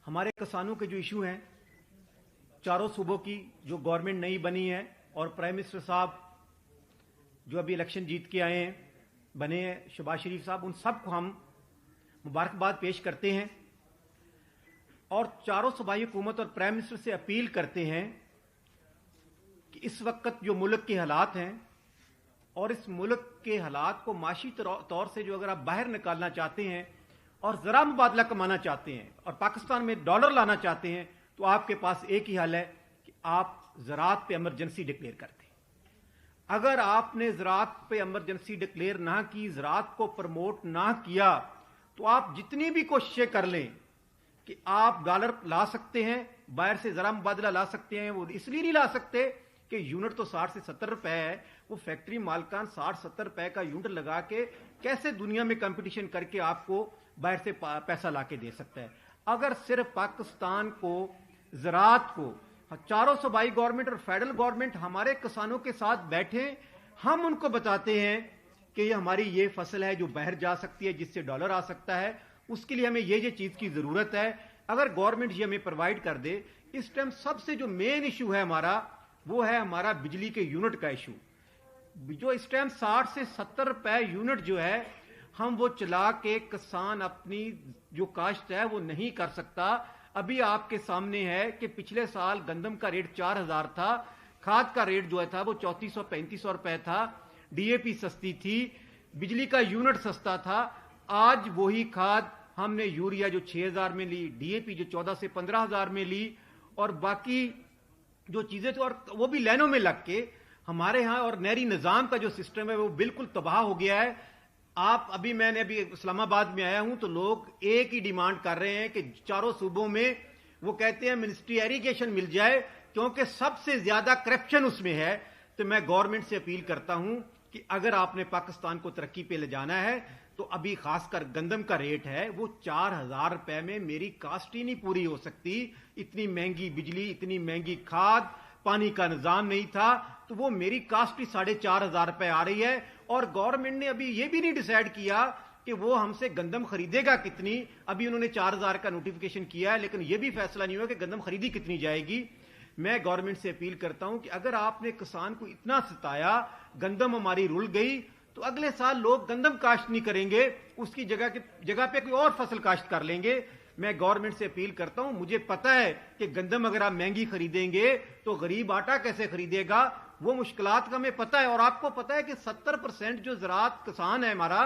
हमारे किसानों के जो इशू हैं, चारों सूबों की जो गवर्नमेंट नई बनी है और प्राइम मिनिस्टर साहब जो अभी इलेक्शन जीत के आए हैं, बने हैं शहबाज शरीफ साहब, उन सबको हम मुबारकबाद पेश करते हैं और चारों सूबाई हुकूमत और प्राइम मिनिस्टर से अपील करते हैं कि इस वक्त जो मुल्क के हालात हैं और इस मुल्क के हालात को माशी तौर से जो अगर आप बाहर निकालना चाहते हैं और जरा मुबादला कमाना चाहते हैं और पाकिस्तान में डॉलर लाना चाहते हैं, तो आपके पास एक ही हल है कि आप ज़राअत पे इमरजेंसी डिक्लेयर कर दें। अगर आपने ज़राअत पे इमरजेंसी डिक्लेयर ना की, ज़राअत को प्रमोट ना किया, तो आप जितनी भी कोशिशें कर लें कि आप डॉलर ला सकते हैं, बाहर से जरा मुबादला ला सकते हैं, वो इसलिए नहीं ला सकते कि यूनिट तो 60 से 70 रुपए है। वो फैक्ट्री मालकान 60-70 रुपए का यूनिट लगा के कैसे दुनिया में कंपटीशन करके आपको बाहर से पैसा लाके दे सकता है। अगर सिर्फ पाकिस्तान को, ज़राअत को, चारों सूबाई गवर्नमेंट और फेडरल गवर्नमेंट हमारे किसानों के साथ बैठे, हम उनको बताते हैं कि ये हमारी ये फसल है जो बाहर जा सकती है, जिससे डॉलर आ सकता है, उसके लिए हमें ये चीज की जरूरत है। अगर गवर्नमेंट ये हमें प्रोवाइड कर दे, इस टाइम सबसे जो मेन इशू है हमारा, वो है हमारा बिजली के यूनिट का इशू। जो इस टाइम 60 से 70 रुपए यूनिट जो है, हम वो चला के किसान अपनी जो काश्त है वो नहीं कर सकता। अभी आपके सामने है कि पिछले साल गंदम का रेट 4000 था, खाद का रेट जो है था वो 3400-3500 रुपए था, डीएपी सस्ती थी, बिजली का यूनिट सस्ता था। आज वही खाद हमने यूरिया जो 6000 में ली, डीएपी जो 14 से 15000 में ली, और बाकी जो चीजें तो, और वो भी लाइनों में लग के हमारे यहां, और नहरी निजाम का जो सिस्टम है वो बिल्कुल तबाह हो गया है। मैंने अभी इस्लामाबाद में आया हूं तो लोग एक ही डिमांड कर रहे हैं कि चारों सूबों में, वो कहते हैं मिनिस्ट्री इरिगेशन मिल जाए क्योंकि सबसे ज्यादा करप्शन उसमें है। तो मैं गवर्नमेंट से अपील करता हूं कि अगर आपने पाकिस्तान को तरक्की पे ले जाना है तो अभी खासकर गंदम का रेट है वो 4000 रुपए में मेरी कास्ट ही नहीं पूरी हो सकती। इतनी महंगी बिजली, इतनी महंगी खाद, पानी का निजाम नहीं था, तो वो मेरी कास्ट ही 4500 रुपए आ रही है। और गवर्नमेंट ने अभी ये भी नहीं डिसाइड किया कि वो हमसे गंदम खरीदेगा कितनी। अभी उन्होंने 4000 का नोटिफिकेशन किया है, लेकिन ये भी फैसला नहीं हुआ कि गंदम खरीदी कितनी जाएगी। मैं गवर्नमेंट से अपील करता हूं कि अगर आपने किसान को इतना सताया, गंदम हमारी रुल गई, तो अगले साल लोग गंदम काश्त नहीं करेंगे, उसकी जगह पे कोई और फसल काश्त कर लेंगे। मैं गवर्नमेंट से अपील करता हूं, मुझे पता है कि गंदम अगर आप महंगी खरीदेंगे तो गरीब आटा कैसे खरीदेगा, वो मुश्किलात का हमें पता है। और आपको पता है कि 70% जो ज़राअत किसान है हमारा,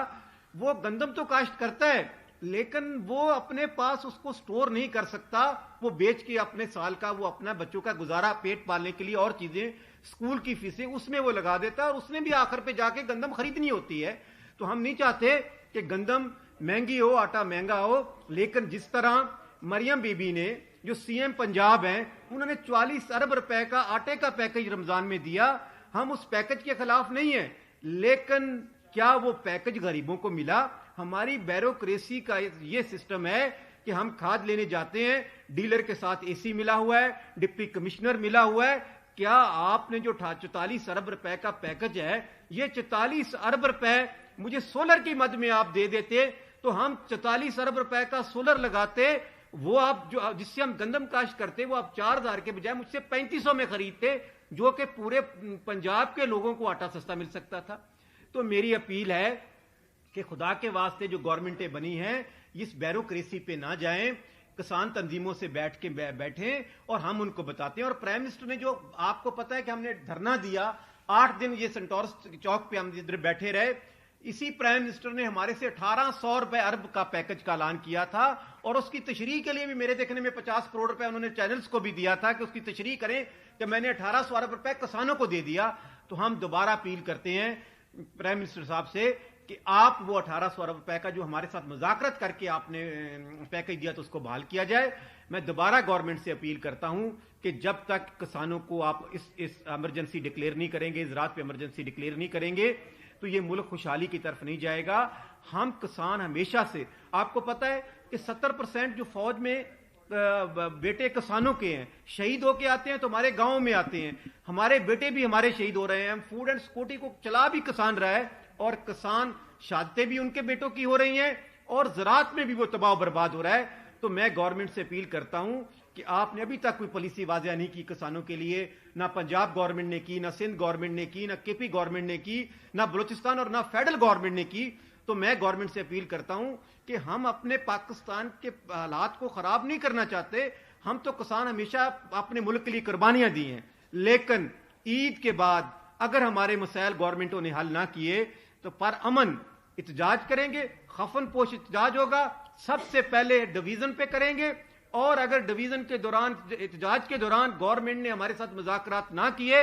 वो गंदम तो काश्त करता है, लेकिन वो अपने पास उसको स्टोर नहीं कर सकता। वो बेच के अपने साल का, वो अपना बच्चों का गुजारा, पेट पालने के लिए और चीजें, स्कूल की फीसें उसमें वो लगा देता है, और उसने भी आखिर पे जाके गंदम खरीदनी होती है। तो हम नहीं चाहते कि गंदम महंगी हो, आटा महंगा हो। लेकिन जिस तरह मरियम बीबी ने, जो सीएम पंजाब हैं, उन्होंने 44 अरब रुपए का आटे का पैकेज रमजान में दिया, हम उस पैकेज के खिलाफ नहीं है, लेकिन क्या वो पैकेज गरीबों को मिला? हमारी ब्यूरोक्रेसी का ये सिस्टम है कि हम खाद लेने जाते हैं, डीलर के साथ एसी मिला हुआ है, डिप्टी कमिश्नर मिला हुआ है। क्या आपने जो 44 अरब रुपए का पैकेज है, ये 44 अरब रुपए मुझे सोलर की मद में आप दे देते तो हम 44 अरब रुपए का सोलर लगाते, वो आप जो जिससे हम गंदम काश्त करते, वो आप 4000 के बजाय मुझसे 3500 में खरीदते, जो कि पूरे पंजाब के लोगों को आटा सस्ता मिल सकता था। तो मेरी अपील है कि खुदा के वास्ते जो गवर्नमेंटें बनी हैं, इस ब्यूरोक्रेसी पे ना जाएं, किसान तंजीमों से बैठें और हम उनको बताते हैं। और प्राइम मिनिस्टर ने, जो आपको पता है कि हमने धरना दिया, 8 दिन ये सेंटोरस चौक पे हम इधर बैठे रहे, इसी प्राइम मिनिस्टर ने हमारे से 1800 रुपए अरब का पैकेज का ऐलान किया था, और उसकी तशरीह के लिए भी मेरे देखने में 50 करोड़ रुपए उन्होंने चैनल्स को भी दिया था कि उसकी तशरीह करें कि मैंने 1800 अरब रुपए किसानों को दे दिया। तो हम दोबारा अपील करते हैं प्राइम मिनिस्टर साहब से कि आप वो 1800 अरब रुपए का जो हमारे साथ मुज़ाकरत करके आपने पैकेज दिया, तो उसको बहाल किया जाए। मैं दोबारा गवर्नमेंट से अपील करता हूं कि जब तक किसानों को आप इस इमरजेंसी डिक्लेयर नहीं करेंगे, ज़राअत पे इमरजेंसी डिक्लेयर नहीं करेंगे, तो ये मुल्क खुशहाली की तरफ नहीं जाएगा। हम किसान हमेशा से, आपको पता है कि 70% जो फौज में बेटे किसानों के हैं, शहीद होके आते हैं तो हमारे गांव में आते हैं, हमारे बेटे भी हमारे शहीद हो रहे हैं। फूड एंड सिक्योरिटी को चला भी किसान रहा है, और किसान शहादतें भी उनके बेटों की हो रही हैं, और ज़राअत में भी वो तबाह बर्बाद हो रहा है। तो تو میں گورنمنٹ سے اپیل کرتا ہوں کہ آپ نے ابھی تک کوئی پالیسی واضح نہیں کی کسانوں کے لیے، نہ پنجاب گورنمنٹ نے کی، نہ سندھ گورنمنٹ نے کی، نہ کے پی گورنمنٹ نے کی، نہ بلوچستان اور نہ فیڈرل گورنمنٹ نے کی. تو میں گورنمنٹ سے اپیل کرتا ہوں کہ ہم اپنے پاکستان کے حالات کو خراب نہیں کرنا چاہتے. ہم تو کسان ہمیشہ اپنے ملک کے لیے قربانیاں دی ہیں، لیکن عید کے بعد اگر ہمارے مسائل گورنمنٹوں نے حل نہ کیے تو پر امن احتجاج کریں گے. خفن پوش احتجاج ہوگا، سب سے پہلے ڈویژن پہ کریں گے، اور اگر ڈویژن کے دوران، احتجاج کے دوران گورنمنٹ نے ہمارے ساتھ مذاکرات نہ کیے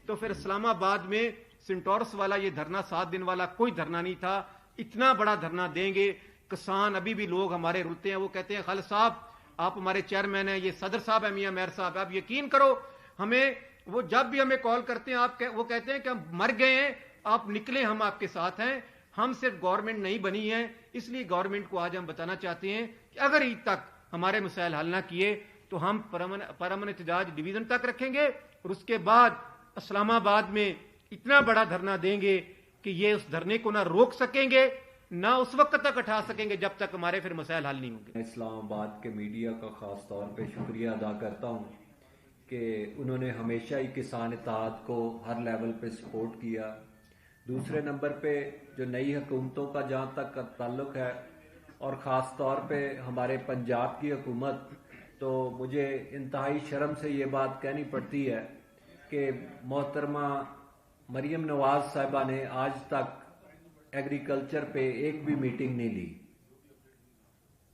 تو پھر اسلام آباد میں سنٹورس والا یہ دھرنا 7 دن والا کوئی دھرنا نہیں تھا، اتنا بڑا دھرنا دیں گے. کسان ابھی بھی لوگ ہمارے رلتے ہیں، وہ کہتے ہیں خالد صاحب آپ ہمارے چیئرمین ہیں، یہ صدر صاحب ہیں میاں مہر صاحب، آپ یقین کرو ہمیں وہ جب بھی ہمیں کال کرتے ہیں وہ کہتے ہیں کہ ہم مر گئے ہیں، آپ نکلیں، ہم آپ کے ساتھ ہیں. ہم صرف گورنمنٹ نہیں بنی ہے، اس لیے گورنمنٹ کو آج ہم بتانا چاہتے ہیں کہ اگر عید تک ہمارے مسائل حل نہ کیے تو ہم پرامن احتجاج ڈویژن تک رکھیں گے، اور اس کے بعد اسلام آباد میں اتنا بڑا دھرنا دیں گے کہ یہ اس دھرنے کو نہ روک سکیں گے نہ اس وقت تک اٹھا سکیں گے جب تک ہمارے پھر مسائل حل نہیں ہوں گے. اسلام آباد کے میڈیا کا خاص طور پہ شکریہ ادا کرتا ہوں کہ انہوں نے ہمیشہ ہی کسان اتحاد کو ہر لیول پہ سپورٹ کیا. دوسرے نمبر پہ جو نئی حکومتوں کا جہاں تک تعلق ہے، اور خاص طور پہ ہمارے پنجاب کی حکومت، تو مجھے انتہائی شرم سے یہ بات کہنی پڑتی ہے کہ محترمہ مریم نواز صاحبہ نے آج تک ایگریکلچر پہ ایک بھی میٹنگ نہیں لی،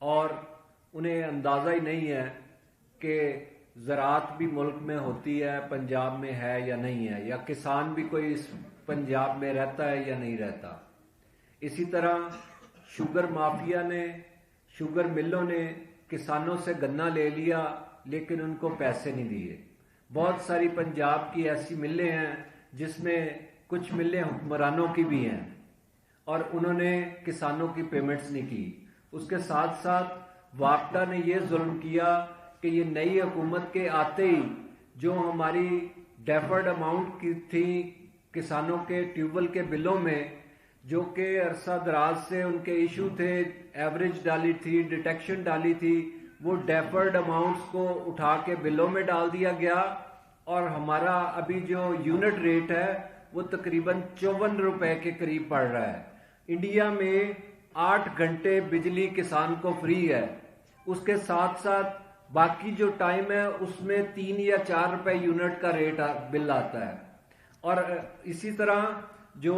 اور انہیں اندازہ ہی نہیں ہے کہ زراعت بھی ملک میں ہوتی ہے، پنجاب میں ہے یا نہیں ہے، یا کسان بھی کوئی اس پنجاب میں رہتا ہے یا نہیں رہتا. اسی طرح شوگر مافیا نے، شوگر ملوں نے کسانوں سے گنا لے لیا لیکن ان کو پیسے نہیں دیے. بہت ساری پنجاب کی ایسی ملیں ہیں جس میں کچھ ملیں حکمرانوں کی بھی ہیں، اور انہوں نے کسانوں کی پیمنٹس نہیں کی. اس کے ساتھ ساتھ واپڈا نے یہ ظلم کیا کہ یہ نئی حکومت کے آتے ہی جو ہماری ڈیفرڈ اماؤنٹ کی تھی کسانوں کے ٹیوب ویل کے بلوں میں، جو کہ عرصہ دراز سے ان کے ایشو تھے، ایوریج ڈالی تھی، ڈیٹیکشن ڈالی تھی، وہ ڈیفرڈ اماؤنٹس کو اٹھا کے بلوں میں ڈال دیا گیا، اور ہمارا ابھی جو یونٹ ریٹ ہے وہ تقریباً 54 روپے کے قریب پڑ رہا ہے. انڈیا میں 8 گھنٹے بجلی کسان کو فری ہے، اس کے ساتھ ساتھ باقی جو ٹائم ہے اس میں 3 یا 4 روپے یونٹ کا ریٹ بل آتا ہے. اور اسی طرح جو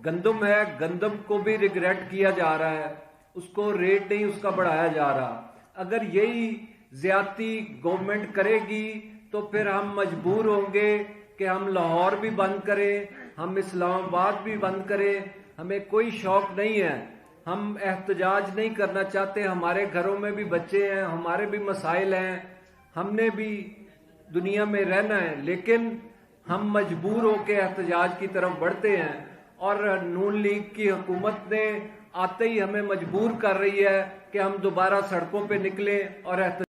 گندم ہے، گندم کو بھی ریگریٹ کیا جا رہا ہے، اس کو ریٹ نہیں اس کا بڑھایا جا رہا. اگر یہی زیادتی گورنمنٹ کرے گی تو پھر ہم مجبور ہوں گے کہ ہم لاہور بھی بند کریں، ہم اسلام آباد بھی بند کریں. ہمیں کوئی شوق نہیں ہے، ہم احتجاج نہیں کرنا چاہتے. ہمارے گھروں میں بھی بچے ہیں، ہمارے بھی مسائل ہیں، ہم نے بھی دنیا میں رہنا ہے، لیکن ہم مجبور ہو کے احتجاج کی طرف بڑھتے ہیں. اور نون لیگ کی حکومت نے آتے ہی ہمیں مجبور کر رہی ہے کہ ہم دوبارہ سڑکوں پہ نکلیں اور احتجاج